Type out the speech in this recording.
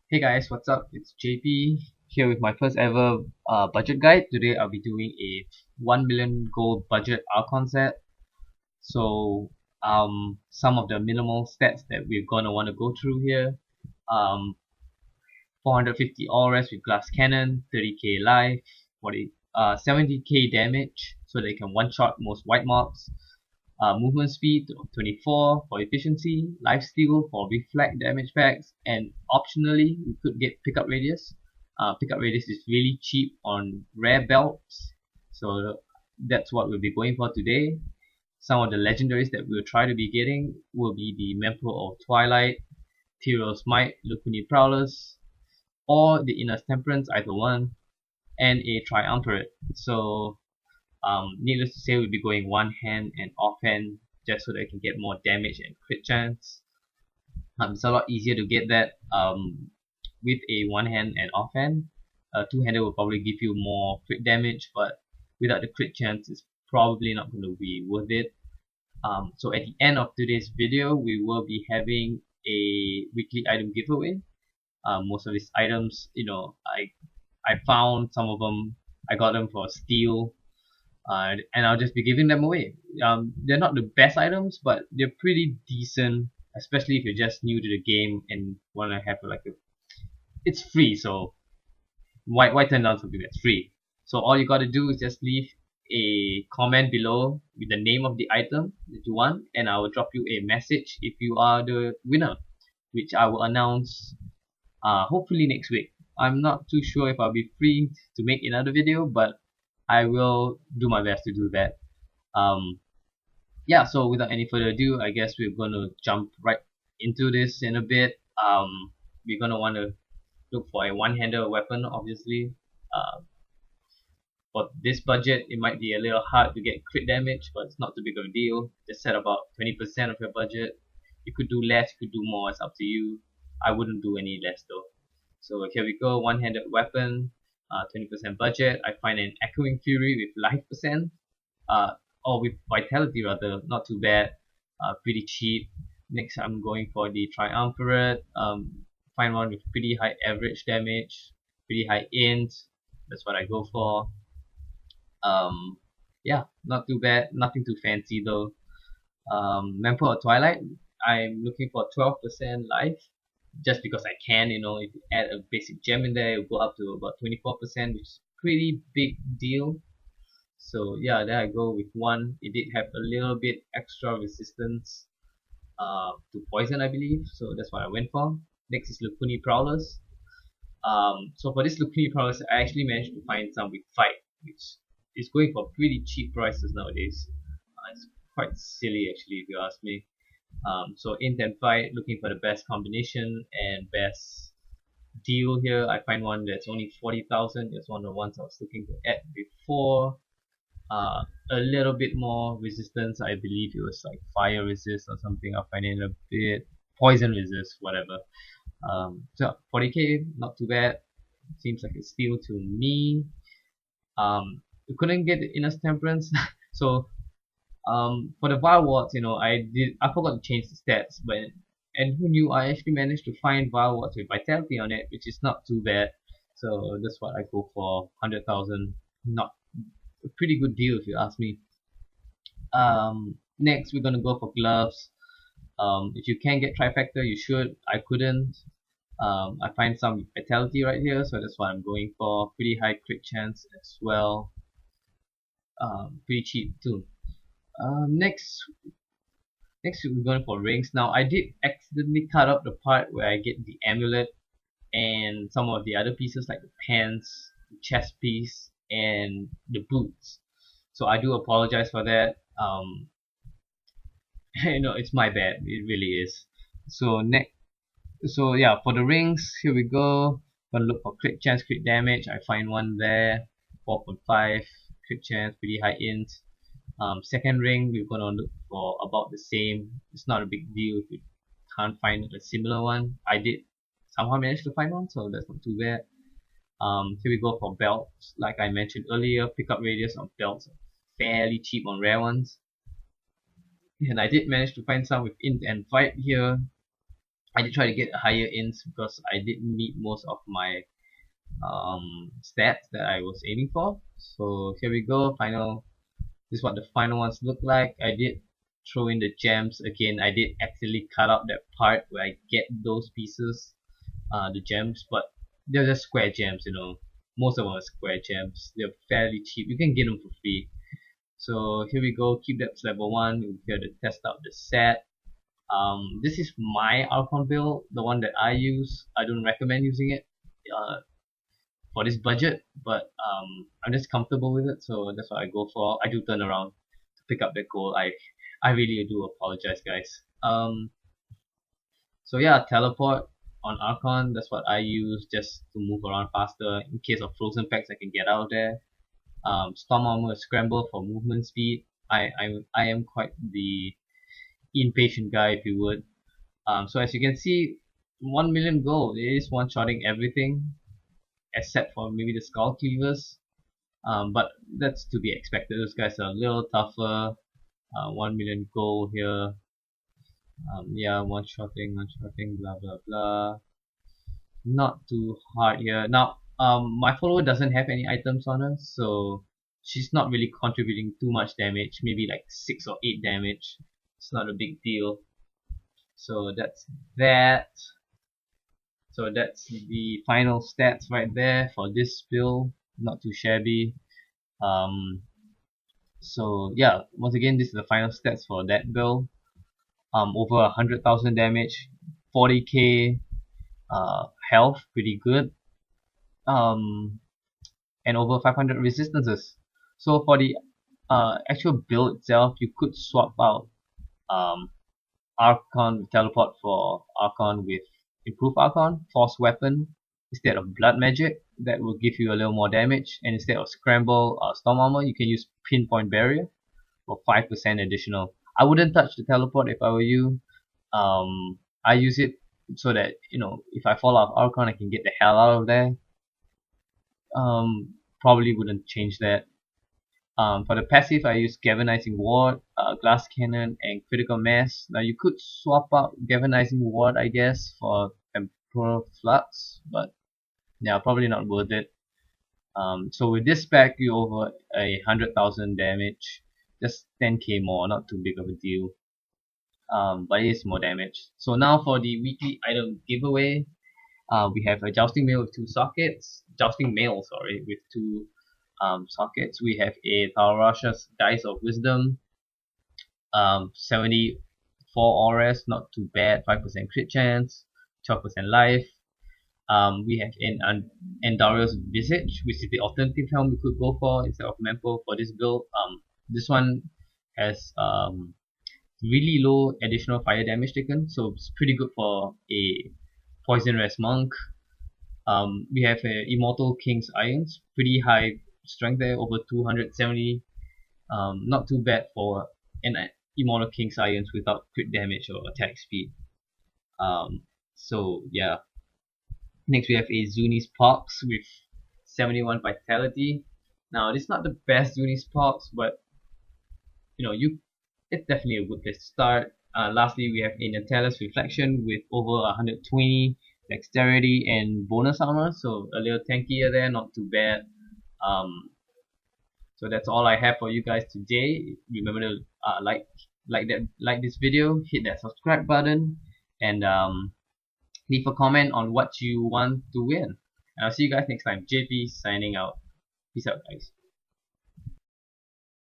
Hey guys, what's up? It's JP here with my first ever budget guide. Today I'll be doing a 1 million gold budget Archon set. So some of the minimal stats that we're gonna want to go through here. Um, 450 all res with glass cannon, 30k life, 70k damage, so they can one shot most white mobs. Movement speed of 24 for efficiency, lifesteal for reflect damage packs, and optionally we could get pickup radius. Pickup radius is really cheap on rare belts, so that's what we'll be going for today. Some of the legendaries that we'll try to be getting will be the Mempo of Twilight, Tyrael's Might, Lacuni Prowlers, or the inner Temperance, either one, and a Triumvirate. So needless to say, we'll be going one hand and off hand just so that I can get more damage and crit chance. It's a lot easier to get that with a one hand and off hand. Two-hander will probably give you more crit damage, but without the crit chance, it's probably not going to be worth it. So at the end of today's video, we will be having a weekly item giveaway. Most of these items, I found some of them. I got them for steal, and I'll just be giving them away. They're not the best items, but they're pretty decent, especially if you're just new to the game and want to have it's free, so why turn down something that's free? So all you gotta do is just leave a comment below with the name of the item that you want, and I will drop you a message if you are the winner, which I will announce hopefully next week. I'm not too sure if I'll be free to make another video, but I will do my best to do that. Yeah, so without any further ado, I guess we're gonna jump right into this in a bit. We're gonna want to look for a one-hander weapon, obviously. For this budget, it might be a little hard to get crit damage, but it's not too big of a deal. Just set about 20% of your budget. You could do less, you could do more, it's up to you. I wouldn't do any less though. So here we go, one-handed weapon, 20% budget. I find an Echoing Fury with life percent, or with vitality rather, not too bad, pretty cheap. Next I'm going for the Triumvirate, find one with pretty high average damage, pretty high int, that's what I go for. Yeah, not too bad, nothing too fancy though. Mempo or Twilight, I'm looking for 12% life, just because I can, if you add a basic gem in there, it'll go up to about 24%, which is pretty big deal. So yeah, there I go with one. It did have a little bit extra resistance to poison, I believe, so that's what I went for. Next is Lacuni Prowlers. So for this Lacuni Prowlers, I actually managed to find some with fight, which is going for pretty cheap prices nowadays. It's quite silly actually if you ask me. So int and fight, looking for the best combination and best deal here. I find one that's only 40,000. It's one of the ones I was looking to add before. A little bit more resistance. I believe it was like fire resist or something. I find it a bit poison resist, whatever. So 40k, not too bad. Seems like a steal to me. We couldn't get the inner Temperance, so for the Vile Wards, I forgot to change the stats, and who knew, I actually managed to find Vile Wards with vitality on it, which is not too bad. So that's what I go for, 100,000. Not a pretty good deal if you ask me. Next we're gonna go for gloves. If you can get trifecta, you should. I couldn't. I find some vitality right here, so that's what I'm going for. Pretty high crit chance as well. Pretty cheap too. Next we're going for rings. Now I did accidentally cut up the part where I get the amulet and some of the other pieces like the pants, the chest piece, and the boots. So I do apologize for that. It's my bad. It really is. So yeah, for the rings, here we go. Gonna look for crit chance, crit damage. I find one there, 4.5 crit chance, pretty high int. Second ring, we're gonna look for about the same. It's not a big deal if you can't find a similar one. I did somehow manage to find one, so that's not too bad. Here we go for belts. Like I mentioned earlier, pickup radius of belts are fairly cheap on rare ones. And I did manage to find some with int and fight here. I did try to get higher ins because I did meet most of my stats that I was aiming for. So here we go, final. This is what the final ones look like. I did throw in the gems again. I did actually cut out that part where I get those pieces, the gems, but they're just square gems, you know. Most of them are square gems. They're fairly cheap. You can get them for free. So here we go. Keep that to level 1. We're here to test out the set. This is my Archon build, the one that I use. I don't recommend using it for this budget, but I'm just comfortable with it, so that's what I go for. I do turn around to pick up that goal. I really do apologize, guys. So yeah, teleport on Archon. That's what I use just to move around faster. In case of frozen packs, I can get out of there. Storm armor, scramble for movement speed. I am quite the impatient guy, if you would. So as you can see, 1 million gold. It is one-shotting everything except for maybe the skull cleavers. But that's to be expected. Those guys are a little tougher. 1 million gold here. Yeah, one-shotting, blah blah blah. Not too hard here. Now, my follower doesn't have any items on her, so she's not really contributing too much damage. Maybe like 6 or 8 damage. It's not a big deal. So that's that. So that's the final stats right there for this build. Not too shabby. So yeah, once again, this is the final stats for that build. Over 100,000 damage, 40k health, pretty good. And over 500 resistances. So for the actual build itself, you could swap out Archon with teleport for Archon with improved Archon, force weapon instead of blood magic. That will give you a little more damage. And instead of scramble storm armor, you can use pinpoint barrier for 5% additional. I wouldn't touch the teleport if I were you. I use it so that, you know, if I fall off Archon, I can get the hell out of there. Probably wouldn't change that. For the passive, I use Galvanizing Ward, Glass Cannon, and Critical Mass. Now you could swap out Galvanizing Ward, I guess, for Temporal Flux, but yeah, probably not worth it. So with this spec, you over 100,000 damage, just 10k more, not too big of a deal. But it is more damage. So now for the weekly item giveaway, we have a Jousting Mail with 2 sockets, Jousting Mail, sorry, with 2 sockets. We have a Taurash's Dice of Wisdom, 74 auras, not too bad, 5% crit chance, 12% life. We have an Andariel's Visage, which is the alternative helm we could go for instead of Mempo for this build. This one has really low additional fire damage taken, so it's pretty good for a Poison Rest Monk. We have a Immortal King's Irons, pretty high strength there, over 270. Not too bad for an Immortal King's Irons without crit damage or attack speed. So yeah. Next we have a Zuni's Pox with 71 vitality. Now this is not the best Zuni's Pox, but you know, it's definitely a good place to start. Lastly, we have a Natalis Reflection with over 120 dexterity and bonus armor, so a little tankier there, not too bad. So that's all I have for you guys today. Remember to like this video, hit that subscribe button, and leave a comment on what you want to win. And I'll see you guys next time. JP signing out. Peace out, guys.